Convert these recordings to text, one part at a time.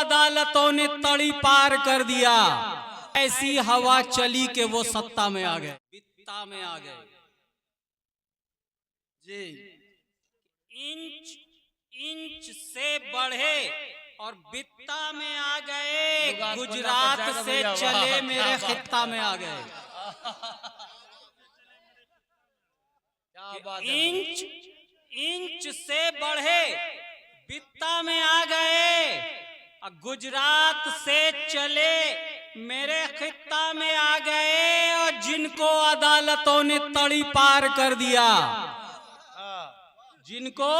अदालतों ने तड़ी पार कर दिया। ऐसी हवा चली कि वो सत्ता में आ गए, बित्ता में आ गए जी। इंच इंच से बढ़े और बित्ता में आ गए, गुजरात से चले मेरे खित्ता में आ गए। इंच इंच से बढ़े बित्ता में आ गए, गुजरात से चले मेरे खित्ता में आ गए। और जिनको अदालतों ने तड़ी पार कर दिया, जिनको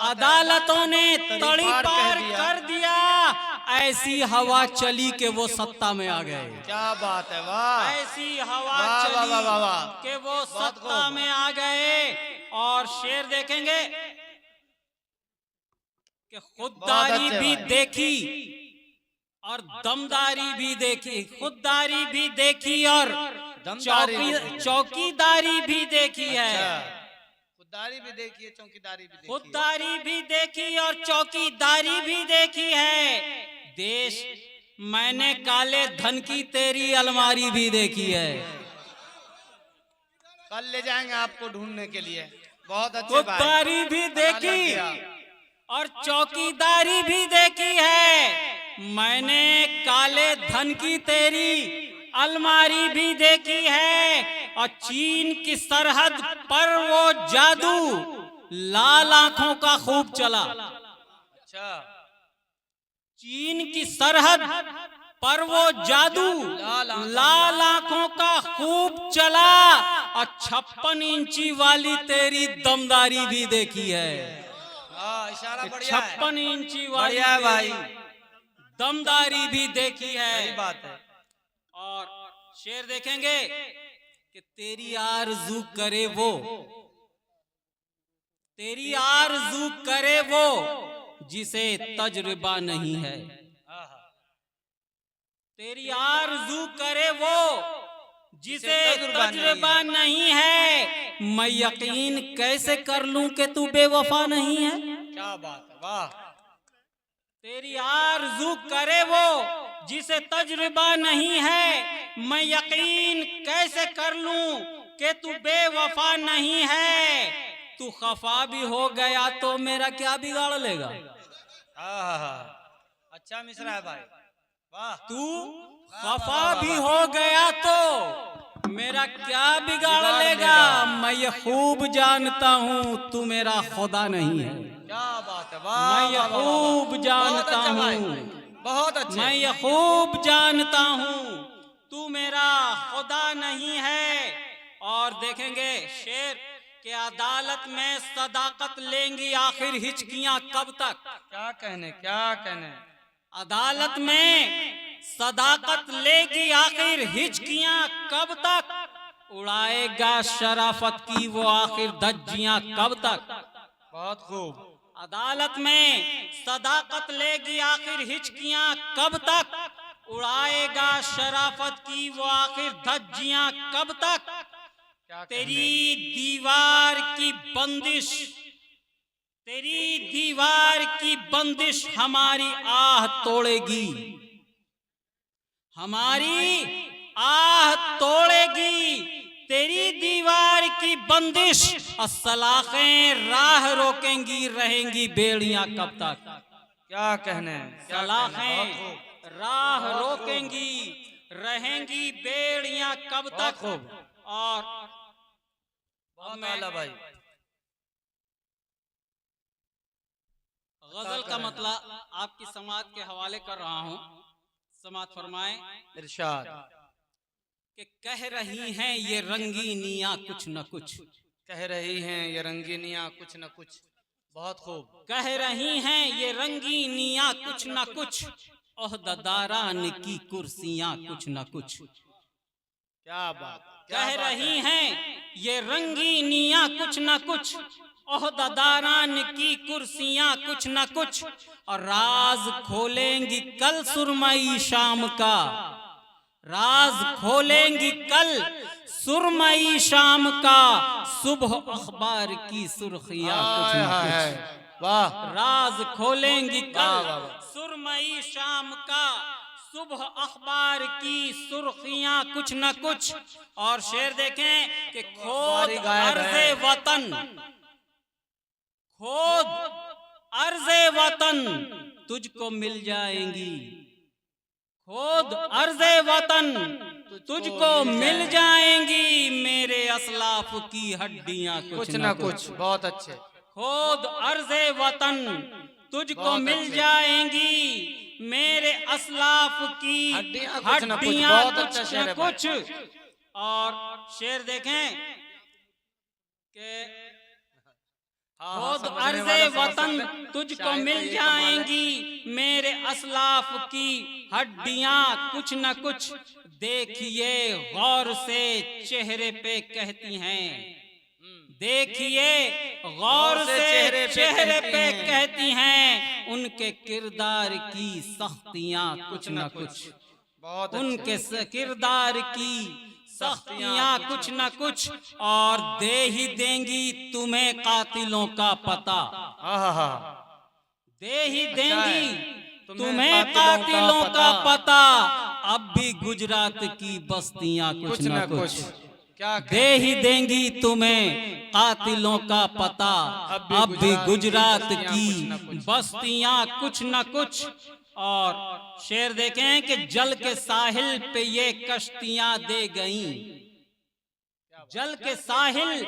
अदालतों ने तड़ी पार कर दिया, ऐसी हवा चली कि वो सत्ता में आ गए। क्या बात है, वाह। ऐसी हवा चली कि वो सत्ता में आ गए। और शेर देखेंगे कि खुददारी भी देखी और दमदारी भी देखी, खुददारी भी देखी और चौकीदारी भी देखी है। खुददारी भी देखी है, चौकीदारी भी देखी, खुददारी भी देखी और चौकीदारी भी देखी है। देश मैंने काले धन की तेरी अलमारी भी देखी है। कल ले जाएंगे आपको ढूंढने के लिए। बहुत अच्छे। खुददारी भी देखी और चौकीदारी भी देखी है। मैंने काले धन की तेरी अलमारी भी देखी है। और चीन की सरहद पर वो जादू लाल आंखों का खूब चला। अच्छा। चीन की सरहद पर वो जादू लाल आंखों का खूब चला। और 56 इंची वाली तेरी दमदारी भी देखी है। इशारा बढ़िया है। 56 इंची वाली है भाई, दमदारी भी देखी है। सही बात है। और शेर देखेंगे कि तेरी आरज़ू करे वो, तेरी आरज़ू करे वो जिसे तजुर्बा नहीं है। तेरी आरज़ू करे वो जिसे तजुर्बा नहीं है। मैं यकीन कैसे कर लूं कि तू बेवफा नहीं है। क्या बात है, वाह। तेरी आरज़ू करे वो जिसे तजुर्बा नहीं है। मैं यकीन कैसे कर लूं कि तू बेवफा नहीं है। तू खफा भी हो गया तो मेरा क्या बिगाड़ लेगा। अच्छा मिश्रा है भाई, वाह। तू खफा भी हो गया तो मेरा क्या बिगाड़ लेगा। मैं ये खूब जानता हूँ तू मेरा खुदा नहीं है। क्या बात है, वाह। मैं ये खूब जानता हूँ, बहुत अच्छा। मैं ये खूब जानता हूँ तू मेरा खुदा नहीं है। और देखेंगे शेर के अदालत में सदाकत लेंगी आखिर हिचकियां कब तक। क्या कहने, क्या कहने। अदालत में सदाकत लेगी आखिर हिचकियां कब तक। उड़ाएगा शराफत की वो आखिर धज्जियां कब तक। बहुत खूब। अदालत में सदाकत लेगी आखिर हिचकियां कब तक। उड़ाएगा शराफत की वो आखिर धज्जियां कब तक। तेरी दीवार की बंदिश, तेरी दीवार की बंदिश हमारी आह तोड़ेगी, हमारी आह तोड़ेगी। तेरी दीवार की बंदिश सलाखें राह रोकेंगी, रहेंगी बेड़ियां कब तक। क्या कहने, सलाखें राह रोकेंगी, रहेंगी बेड़ियां कब तक। और भाई गजल का मतलब आपकी समाज के हवाले कर रहा हूँ। समाज फरमाए इरशाद कि कह रही हैं ये रंगीनियां कुछ न कुछ। कह रही हैं ये रंगीनियां कुछ न कुछ। बहुत खूब। कह रही हैं ये रंगीनियां कुछ न कुछ, ओहदेदारान की कुर्सियां कुछ न कुछ। क्या बात। कह रही हैं ये रंगीनियां कुछ न कुछ, ओहदेदारान की कुर्सियां कुछ न कुछ। और राज खोलेंगी कल सुरमई शाम का, राज खोलेंगी कल सुरमई शाम का। सुबह अखबार की सुर्खियां कुछ न कुछ। वाह राज खोलेंगी वाह, कल वाह, वाह। सुरमई शाम का सुबह अखबार की सुर्खियां कुछ न कुछ। और शेर देखें कि खोद बारी गायब अर्ज़े है। वतन, खोद अर्ज़े वतन तुझको मिल जाएंगी, खोद अर्ज़े वतन तुझको मिल जाएंगी, मेरे असलाफ की हड्डियां कुछ न कुछ। बहुत अच्छे। खोद अर्ज़े वतन तुझको बहुत मिल अच्छे। जाएंगी, मेरे असलाफ की हड्डियां कुछ न कुछ। हड्डियां बहुत कुछ अच्छा न शेर है भाई। कुछ। और शेर देखें कि हाँ, खोद समझने अर्ज़े वाला समझ वतन सकता है। तुझको शायर का मिल ये कमाल है। जाएंगी, मेरे असलाफ की हड्डियां कुछ न कुछ। देखिए गौर से चेहरे पे कहती हैं, देखिए गौर से चेहरे पे कहती हैं, उनके किरदार की सख्तियां कुछ न कुछ, बहुत उनके अच्छे। किरदार की सख्तियां कुछ न कुछ। और दे ही देंगी तुम्हें कातिलों का पता, आहा, दे ही अच्छा देंगी है। तुम्हें कातिलों का पता, अब भी गुजरात की बस्तियां कुछ न कुछ। क्या दे ही देंगी तुम्हें कातिलों का पता, अब भी गुजरात की बस्तियां कुछ न कुछ। और शेर देखें कि जल के साहिल पे ये कश्तियां दे गईं, जल के साहिल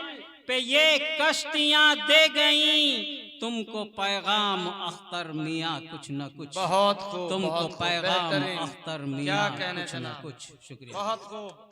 पे ये कश्तियां दे गईं, तुमको पैगाम अख्तर मियाँ कुछ न कुछ। बहुत खूब, तुमको बहुत खूब, पैगाम बेहतरीन। अख्तर क्या मियाँ कहने कुछ न जना। कुछ। शुक्रिया। बहुत खूब।